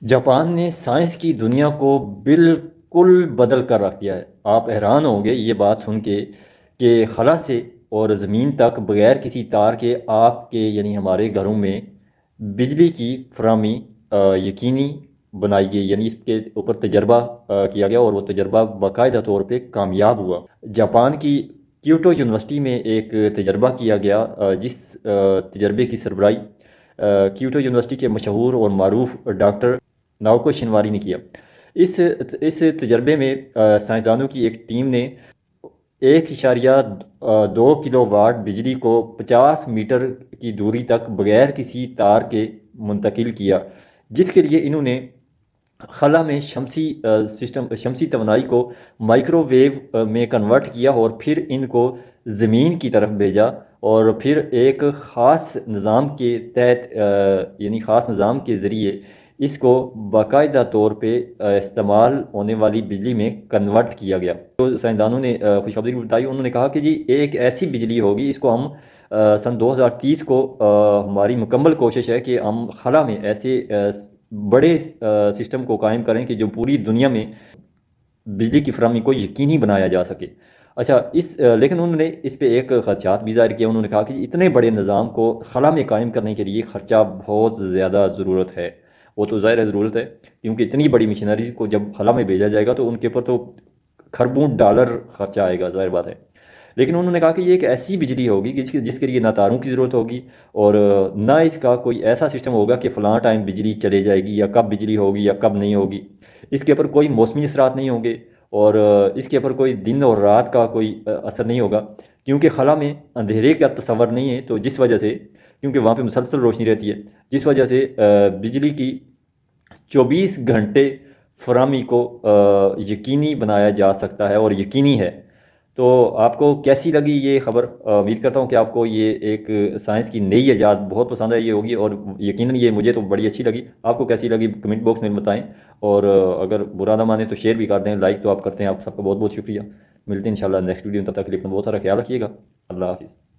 Japan ने science की दुनिया को बिल्कुल बदल कर रख दिया है। आप हैरान होंगे ये बात सुन के कि खला से और ज़मीन तक बगैर किसी तार के आपके यानी हमारे घरों में बिजली की फराहमी यकीनी बनाई गई, यानी इसके ऊपर तजर्बा किया गया और वो तजर्बा बाकायदा तौर पे कामयाब हुआ। जापान की क्योटो यूनिवर्सिटी में एक तजर्बा किया गया, जिस तजर्बे की सरबराही क्योटो यूनिवर्सिटी के मशहूर और मरूफ डॉक्टर नाओको शिनवारी ने किया। इस तजर्बे में साइंसदानों की एक टीम ने 1.2 किलोवाट बिजली को 50 मीटर की दूरी तक बगैर किसी तार के मुंतकिल किया, जिसके लिए इन्होंने खला में शमसी तवानाई को माइक्रोवेव में कन्वर्ट किया और फिर इनको ज़मीन की तरफ भेजा और फिर एक ख़ास निज़ाम के तहत यानी ख़ास निज़ाम के ज़रिए इसको बाकायदा तौर पे इस्तेमाल होने वाली बिजली में कन्वर्ट किया गया। तो साइंसदानों ने खुशखबरी बताई, उन्होंने कहा कि जी एक ऐसी बिजली होगी, इसको हम सन 2030 को हमारी मुकम्मल कोशिश है कि हम खला में ऐसे बड़े सिस्टम को कायम करें कि जो पूरी दुनिया में बिजली की फराहमी को यकीनी बनाया जा सके। अच्छा, लेकिन उन्होंने इस पे एक ख़दशात भी ज़ाहिर किया। उन्होंने कहा कि इतने बड़े निज़ाम को खला में कायम करने के लिए ख़र्चा बहुत ज़्यादा ज़रूरत है। वो तो ज़ाहिर है ज़रूरत है, क्योंकि इतनी बड़ी मशीनरीज़ को जब खला में भेजा जाएगा तो उनके ऊपर तो खरबों डॉलर ख़र्चा आएगा, ज़ाहिर बात है। लेकिन उन्होंने कहा कि ये एक ऐसी बिजली होगी कि जिसके लिए ना तारों की ज़रूरत होगी और ना इसका कोई ऐसा सिस्टम होगा कि फ़लाँ टाइम बिजली चले जाएगी या कब बिजली होगी या कब नहीं होगी। इसके ऊपर कोई मौसमी असरात नहीं होंगे और इसके ऊपर कोई दिन और रात का कोई असर नहीं होगा, क्योंकि खला में अंधेरे का तसव्वुर नहीं है। तो जिस वजह से, क्योंकि वहाँ पे मुसलसल रोशनी रहती है, जिस वजह से बिजली की 24 घंटे फराहमी को यकीनी बनाया जा सकता है और यकीनी है। तो आपको कैसी लगी ये खबर? उम्मीद करता हूँ कि आपको ये एक साइंस की नई इजाद बहुत पसंद आई होगी और यकीनन ये मुझे तो बड़ी अच्छी लगी। आपको कैसी लगी कमेंट बॉक्स में बताएं और अगर बुरा ना माने तो शेयर भी कर दें, लाइक तो आप करते हैं, आप सबका बहुत बहुत शुक्रिया। मिलते हैं इंशाल्लाह नेक्स्ट वीडियो में, तब तक के लिए अपना बहुत सारा ख्याल रखिएगा। अल्लाह हाफिज़।